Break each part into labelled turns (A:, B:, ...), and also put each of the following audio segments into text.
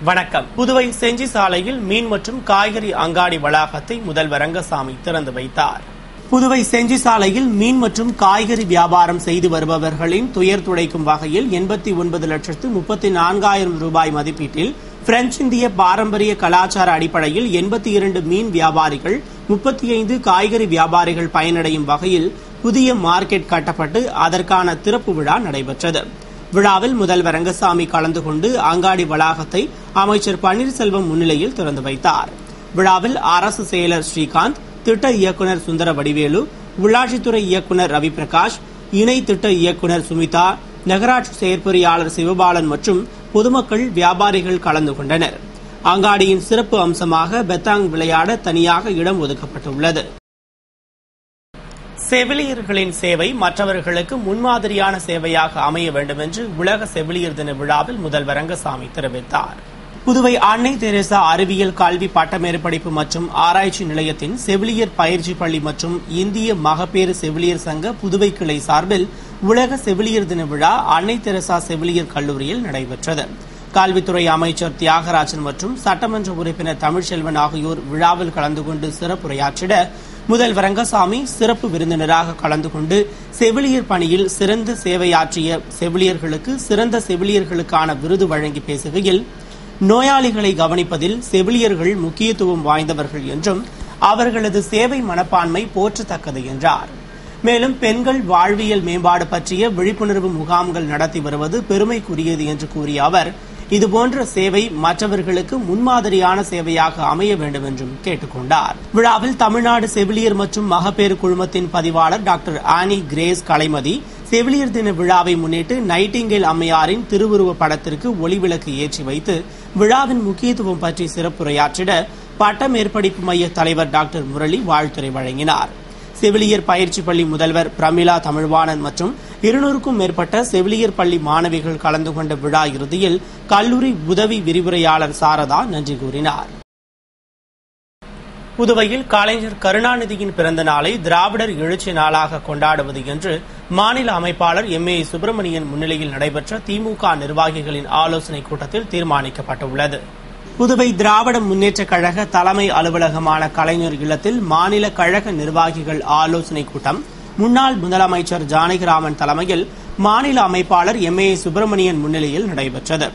A: வணக்கம். புதுவை செஞ்சி சாலையில் மீன் மற்றும் காய்கறி அங்காடி வளாகத்தை முதல்வர் ரங்கசாமி திறந்து வைத்தார். புதுவை செஞ்சி சாலையில் மீன் மற்றும் காய்கறி வியாபாரம் செய்து வருபவர்களின் துயர் துடைக்கும் வகையில் 89,34,000 ரூபாய் மதிப்பீட்டில் பிரெஞ்சு இந்திய பாரம்பரிய கலாச்சார அடிப்படையில் 82 மீன் வியாபாரிகள் 35 காய்கறி வியாபாரிகள் பயனடையும் வகையில் புதிய மார்க்கெட் கட்டப்பட்டு அதற்கான திறப்பு விழா நடைபெற்றது. விழாவில் முதல்வர் ரங்கசாமி கலந்து கொண்டு அங்காடி வளாகத்தை அமைச்சர் பன்னீர்செல்வம் முன்னிலையில் திறந்து வைத்தார். விழாவில் அரசு செயலர் ஸ்ரீகாந்த், திட்ட இயக்குநர் சுந்தர வடிவேலு, உள்ளாட்சித்துறை இயக்குநர் ரவி பிரகாஷ், இணை திட்ட இயக்குநர் சுமிதா, நகராட்சி செயற்பொறியாளர் சிவபாலன் மற்றும் பொதுமக்கள் வியாபாரிகள் கலந்து கொண்டனர். அங்காடியின் சிறப்பு அம்சமாக பெத்தாங் விளையாட தனியாக இடம் ஒதுக்கப்பட்டுள்ளது. செவிலியர்களின் சேவை மற்றவர்களுக்கு முன்மாதிரியான சேவையாக அமைய வேண்டும் என்று உலக செவிலியர் தின விழாவில் முதல்வர் ரங்கசாமி தெரிவித்தார். புதுவை அன்னை தெரசா அறிவியல் கல்வி பட்டமேற்படிப்பு மற்றும் ஆராய்ச்சி நிலையத்தின் செவிலியர் பயிற்சி பள்ளி மற்றும் இந்திய மகப்பேறு செவிலியர் சங்க புதுவை கிளை சார்பில் உலக செவிலியர் தின விழா அன்னை தெரசா செவிலியர் கல்லூரியில் நடைபெற்றது. கல்வித்துறை அமைச்சர் தியாகராஜன் மற்றும் சட்டமன்ற உறுப்பினர் தமிழ்ச்செல்வன் ஆகியோர் விழாவில் கலந்து கொண்டு சிறப்புரையாற்றிட முதல்வர் ரங்கசாமி சிறப்பு விருந்தினராக கலந்து கொண்டு செவிலியர் பணியில் சிறந்த சேவையாற்றிய செவிலியர்களுக்கு சிறந்த செவிலியர்களுக்கான விருது வழங்கி பேசுகையில், நோயாளிகளை கவனிப்பதில் செவிலியர்கள் முக்கியத்துவம் வாய்ந்தவர்கள் என்றும் அவர்களது சேவை மனப்பான்மை போற்றத்தக்கது என்றார். மேலும் பெண்கள் வாழ்வியல் மேம்பாடு பற்றிய விழிப்புணர்வு முகாம்கள் நடத்தி வருவது பெருமைக்குரியது என்று கூறிய அவர், இதுபோன்ற சேவை மற்றவர்களுக்கு முன்மாதிரியான சேவையாக அமைய வேண்டும் என்றும் கேட்டுக் கொண்டார். விழாவில் தமிழ்நாடு செவிலியர் மற்றும் மகப்பேறு குழுமத்தின் பதிவாளர் டாக்டர் ஆனி கிரேஸ் கலைமதி செவிலியர் தின விழாவை முன்னிட்டு நைட்டிங்கேல் அம்மையாரின் திருவுருவ படத்திற்கு ஒளிவிளக்கு ஏற்றி வைத்து விழாவின் முக்கியத்துவம் பற்றி சிறப்புரையாற்றிட பட்ட மேற்படிப்பு மைய தலைவர் டாக்டர் முரளி வாழ்த்துரை வழங்கினார். செவிலியர் பயிற்சி பள்ளி முதல்வர் பிரமிளா தமிழ்வாணன் மற்றும் 200க்கும் மேற்பட்ட செவிலியர் பள்ளி மாணவிகள் கலந்து கொண்ட விழா இறுதியில் கல்லூரி உதவி விரிவுரையாளர் சாரதா நன்றி கூறினார். புதுவையில் கலைஞர் கருணாநிதியின் பிறந்த நாளை திராவிடர் எழுச்சி நாளாக கொண்டாடுவது என்று மாநில அமைப்பாளர் MA சுப்பிரமணியன் முன்னிலையில் நடைபெற்ற திமுக நிர்வாகிகளின் ஆலோசனைக் கூட்டத்தில் தீர்மானிக்கப்பட்டுள்ளது. புதுவை திராவிட முன்னேற்றக் கழக தலைமை அலுவலகமான கலைஞர் இல்லத்தில் மாநில கழக நிர்வாகிகள் ஆலோசனைக் கூட்டம் முன்னாள் முதலமைச்சர் ஜானகிராமன் தலைமையில் மாநில அமைப்பாளர் MA சுப்பிரமணியன் முன்னிலையில் நடைபெற்றது.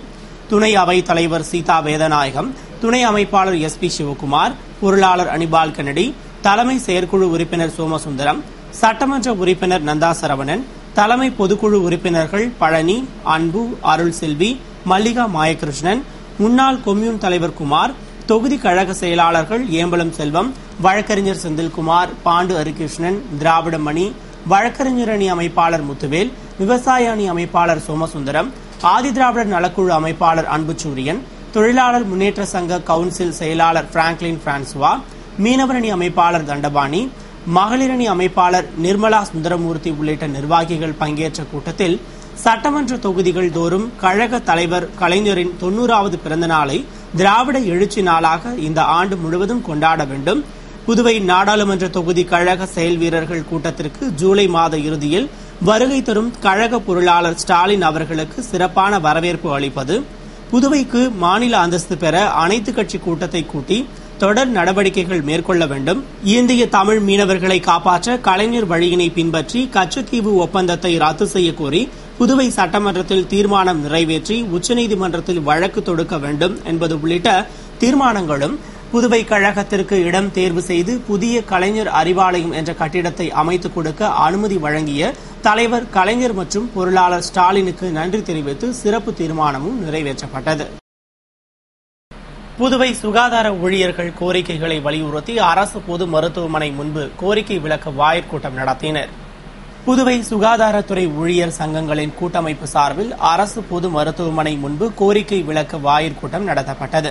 A: துணை அவைத் தலைவர் சீதா வேதநாயகம், துணை அமைப்பாளர் SP சிவகுமார், பொருளாளர் அனிபால் கென்னடி, தலைமை செயற்குழு உறுப்பினர் சோமசுந்தரம், சட்டமன்ற உறுப்பினர் நந்தா சரவணன், தலைமை பொதுக்குழு உறுப்பினர்கள் பழனி, அன்பு, அருள் செல்வி, மல்லிகா மாயகிருஷ்ணன், முன்னாள் கொம்யூன் தலைவர் குமார், தொகுதி கழக செயலாளர்கள் ஏம்பலம் செல்வம், வழக்கறிஞர் செந்தில்குமார், பாண்டு ஹரிகிருஷ்ணன், திராவிட மணி, வழக்கறிஞர் அணி அமைப்பாளர் முத்துவேல், விவசாய அணி அமைப்பாளர் சோமசுந்தரம், ஆதிதிராவிடர் நலக்குழு அமைப்பாளர் அன்புச்சூரியன், தொழிலாளர் முன்னேற்ற சங்க கவுன்சில் செயலாளர் பிராங்க்லின் பிரான்சுவா, மீனவர் அணி அமைப்பாளர் தண்டபாணி, மகளிர் அணி அமைப்பாளர் நிர்மலா சுந்தரமூர்த்தி உள்ளிட்ட நிர்வாகிகள் பங்கேற்ற கூட்டத்தில் சட்டமன்ற தொகுதிகள் தோறும் கழக தலைவர் கலைஞரின் 90வது பிறந்த நாளை திராவிட எழுச்சி நாளாக இந்த ஆண்டு முழுவதும் கொண்டாட வேண்டும். புதுவை நாடாளுமன்ற தொகுதி கழக செயல் வீரர்கள் கூட்டத்திற்கு ஜூலை மாத இறுதியில் வருகை தரும் கழக பொருளாளர் ஸ்டாலின் அவர்களுக்கு சிறப்பான வரவேற்பு அளிப்பது, புதுவைக்கு மாநில அந்தஸ்து பெற அனைத்து கட்சி கூட்டத்தை கூட்டி தொடர் நடவடிக்கைகள் மேற்கொள்ள வேண்டும். இந்திய தமிழ் மீனவர்களை காப்பாற்ற கலைஞர் வழியினை பின்பற்றி கச்சத்தீவு ஒப்பந்தத்தை ரத்து செய்ய கோரி புதுவை சட்டமன்றத்தில் தீர்மானம் நிறைவேற்றி உச்சநீதிமன்றத்தில் வழக்கு தொடுக்க வேண்டும் என்பது உள்ளிட்ட தீர்மானங்களும், புதுவை கழகத்திற்கு இடம் தேர்வு செய்து புதிய கலைஞர் அறிவாலயம் என்ற கட்டிடத்தை அமைத்துக் கொடுக்க அனுமதி வழங்கிய தலைவர் கலைஞர் மற்றும் பொருளாளர் ஸ்டாலினுக்கு நன்றி தெரிவித்து சிறப்பு தீர்மானமும் நிறைவேற்றப்பட்டது. புதுவை சுகாதார ஊழியர்கள் கோரிக்கைகளை வலியுறுத்தி அரசு பொது மருத்துவமனை முன்பு கோரிக்கை விளக்க வாயிற்கூட்டம் நடத்தினர். புதுவை சுகாதாரத்துறை ஊழியர் சங்கங்களின் கூட்டமைப்பு சார்பில் அரசு பொது மருத்துவமனை முன்பு கோரிக்கை விளக்க வாயிற்கூட்டம் நடத்தப்பட்டது.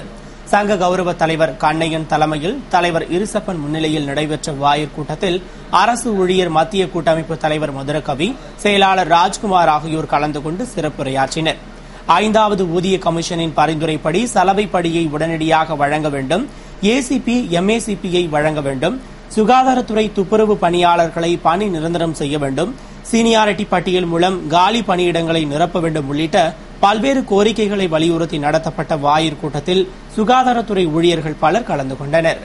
A: சங்க கௌரவ தலைவர் கண்ணையன் தலைமையில் தலைவர் இருசப்பன் முன்னிலையில் நடைபெற்ற வாயிற்கூட்டத்தில் அரசு ஊழியர் மத்திய கூட்டமைப்பு தலைவர் மதுரகவி, செயலாளர் ராஜ்குமார் ஆகியோர் கலந்து கொண்டு சிறப்புரையாற்றினர். 5வது ஊதிய கமிஷனின் பரிந்துரைப்படி சலவைப்படியை உடனடியாக வழங்க வேண்டும், ACP MACP-யை வழங்க வேண்டும், சுகாதாரத்துறை துப்புரவு பணியாளர்களை பணி நிரந்தரம் செய்ய வேண்டும், சீனியாரிட்டி பட்டியல் மூலம் காலி பணியிடங்களை நிரப்ப வேண்டும் உள்ளிட்ட பல்வேறு கோரிக்கைகளை வலியுறுத்தி நடத்தப்பட்ட வாயிற் கூட்டத்தில் சுகாதாரத்துறை ஊழியர்கள் பலர் கலந்து கொண்டனர்.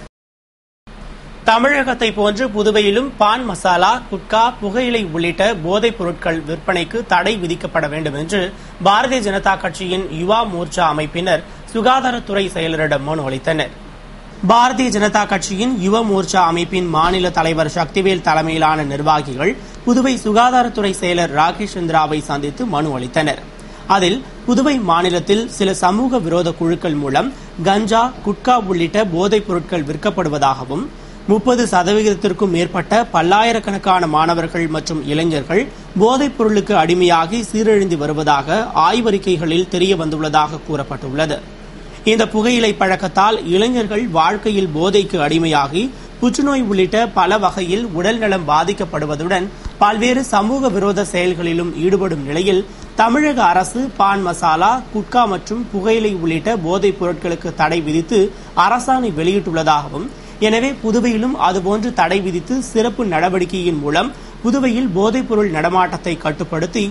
A: தமிழகத்தை போன்று புதுவையிலும் பான் மசாலா, குட்கா, புகையிலை உள்ளிட்ட போதைப் பொருட்கள் விற்பனைக்கு தடை விதிக்கப்பட வேண்டும் என்று பாரதிய ஜனதா கட்சியின் யுவா மோர்ச்சா அமைப்பினர் சுகாதாரத்துறை செயலரிடம் மனு அளித்தனர். பாரதிய ஜனதா கட்சியின் யுவ மோர்ச்சா அமைப்பின் மாநில தலைவர் சக்திவேல் தலைமையிலான நிர்வாகிகள் புதுவை சுகாதாரத்துறை செயலர் ராகேஷ் சந்திராவை சந்தித்து மனு அளித்தனர். அதில் புதுவை மாநிலத்தில் சில சமூக விரோத குழுக்கள் மூலம் கஞ்சா, குட்கா உள்ளிட்ட போதைப் பொருட்கள் விற்கப்படுவதாகவும் 30% மேற்பட்ட பல்லாயிரக்கணக்கான மாணவர்கள் மற்றும் இளைஞர்கள் போதைப் பொருளுக்கு அடிமையாகி சீரழிந்து வருவதாக ஆய்வறிக்கைகளில் தெரியவந்துள்ளதாக கூறப்பட்டுள்ளது. இந்த புகையிலை பழக்கத்தால் இளைஞர்கள் வாழ்க்கையில் போதைக்கு அடிமையாகி புற்றுநோய் உள்ளிட்ட பல வகையில் உடல்நலம் பாதிக்கப்படுவதுடன் பல்வேறு சமூக விரோத செயல்களிலும் ஈடுபடும் நிலையில் தமிழக அரசு பான் மசாலா, குட்கா மற்றும் புகையிலை உள்ளிட்ட போதைப் பொருட்களுக்கு தடை விதித்து அரசாணை வெளியிட்டுள்ளதாகவும், எனவே புதுவையிலும் அதுபோன்று தடை விதித்து சிறப்பு நடவடிக்கையின் மூலம் புதுவையில் போதைப்பொருள் நடமாட்டத்தை கட்டுப்படுத்தி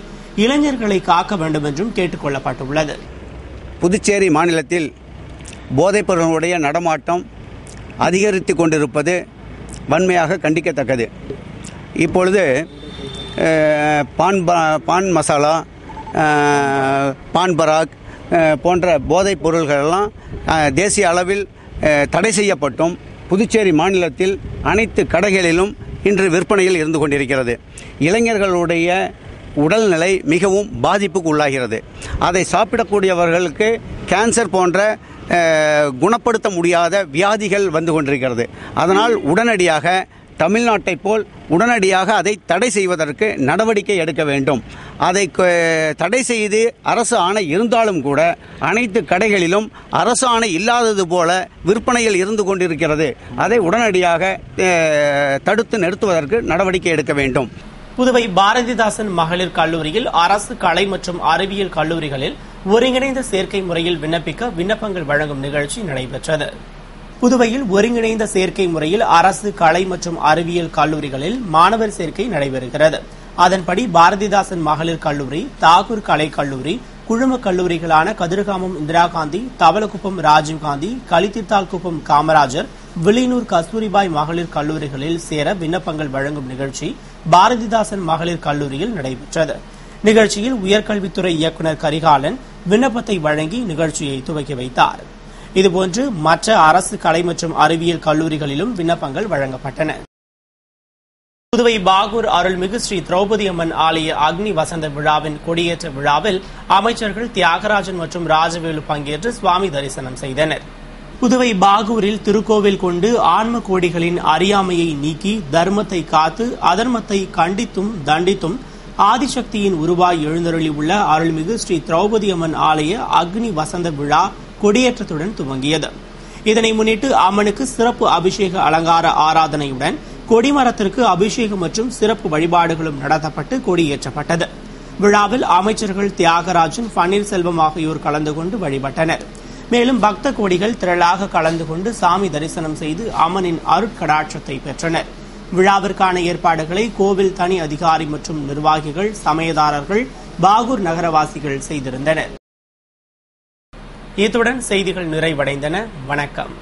A: இளைஞர்களை காக்க வேண்டும் என்றும் கேட்டுக் கொள்ளப்பட்டுள்ளது.
B: புதுச்சேரி மாநிலத்தில் போதைப்பொருளுடைய நடமாட்டம் அதிகரித்து கொண்டிருப்பது வன்மையாக கண்டிக்கத்தக்கது. இப்பொழுது பான் மசாலா, பான் பராக் போன்ற போதைப் பொருள்களெல்லாம் தேசிய அளவில் தடை செய்யப்பட்டும் புதுச்சேரி மாநிலத்தில் அனைத்து கடைகளிலும் இன்று விற்பனையில் இருந்து கொண்டிருக்கிறது. இளைஞர்களுடைய உடல்நிலை மிகவும் பாதிப்புக்கு உள்ளாகிறது. அதை சாப்பிடக்கூடியவர்களுக்கு கேன்சர் போன்ற குணப்படுத்த முடியாத வியாதிகள் வந்து கொண்டிருக்கிறது. அதனால் உடனடியாக தமிழ்நாட்டை போல் உடனடியாக அதை தடை செய்வதற்கு நடவடிக்கை எடுக்க வேண்டும். அதை தடை செய்து அரசு ஆணை இருந்தாலும் கூட அனைத்து கடைகளிலும் அரசு ஆணை இல்லாதது போல விற்பனையில் இருந்து கொண்டிருக்கிறது. அதை உடனடியாக தடுத்து நிறுத்துவதற்கு நடவடிக்கை எடுக்க வேண்டும்.
A: புதுவை பாரதிதாசன் மகளிர் கல்லூரியில் அரசு கலை மற்றும் அறிவியல் கல்லூரிகளில் ஒருங்கிணைந்த சேர்க்கை முறையில் விண்ணப்பிக்க விண்ணப்பங்கள் வழங்கும் நிகழ்ச்சி நடைபெற்றது. புதுவையில் ஒருங்கிணைந்த சேர்க்கை முறையில் அரசு கலை மற்றும் அறிவியல் கல்லூரிகளில் மாணவர் சேர்க்கை நடைபெறுகிறது. அதன்படி பாரதிதாசன் மகளிர் கல்லூரி, தாகூர் கலை கல்லூரி, குழும கல்லூரிகளான கதிர்காமம் இந்திரா காந்தி, தவளக்குப்பம் ராஜீவ்காந்தி, களித்தித்தால்குப்பம் காமராஜர், வில்லியனூர் கஸ்தூரிபாய் மகளிர் கல்லூரிகளில் சேர விண்ணப்பங்கள் வழங்கும் நிகழ்ச்சி பாரதிதாசன் மகளிர் கல்லூரியில் நடைபெற்றது. நிகழ்ச்சியில் உயர்கல்வித்துறை இயக்குநர் கரிகாலன் விண்ணப்பத்தை வழங்கி நிகழ்ச்சியை துவக்கி வைத்தார். இதுபோன்று மற்ற அரசு கலை மற்றும் அறிவியல் கல்லூரிகளிலும் விண்ணப்பங்கள் வழங்கப்பட்டன. புதுவை பாகூர் அருள்மிகு ஸ்ரீ திரௌபதி அம்மன் ஆலய அக்னி வசந்த விழாவின் கொடியேற்ற விழாவில் அமைச்சர்கள் தியாகராஜன் மற்றும் ராஜவேலு பங்கேற்று சுவாமி தரிசனம் செய்தனர். புதுவை பாகூரில் திருக்கோவில் கொண்டு ஆன்ம கோடிகளின் அறியாமையை நீக்கி தர்மத்தை காத்து அதர்மத்தை கண்டித்தும் தண்டித்தும் ஆதிசக்தியின் உருவாய் எழுந்தருளியுள்ள அருள்மிகு ஸ்ரீ திரௌபதி அம்மன் ஆலய அக்னி வசந்த விழா கொடியேற்றத்துடன் துவங்கியது. இதனை முன்னிட்டு அம்மனுக்கு சிறப்பு அபிஷேக அலங்கார ஆராதனையுடன் கொடிமரத்திற்கு அபிஷேகம் மற்றும் சிறப்பு வழிபாடுகளும் நடத்தப்பட்டு கொடியேற்றப்பட்டது. விழாவில் அமைச்சர்கள் தியாகராஜன், பன்னீர்செல்வம் ஆகியோர் கலந்து கொண்டு வழிபட்டனர். மேலும் பக்த கோடிகள் திரளாக கலந்து கொண்டு சாமி தரிசனம் செய்து அம்மனின் அருட்கடாட்சத்தை பெற்றனர். விழாவிற்கான ஏற்பாடுகளை கோவில் தனி அதிகாரி மற்றும் நிர்வாகிகள், சமயதாரர்கள், பாகூர் நகரவாசிகள் செய்திருந்தனர். இத்துடன் செய்திகள் நிறைவடைந்தன. வணக்கம்.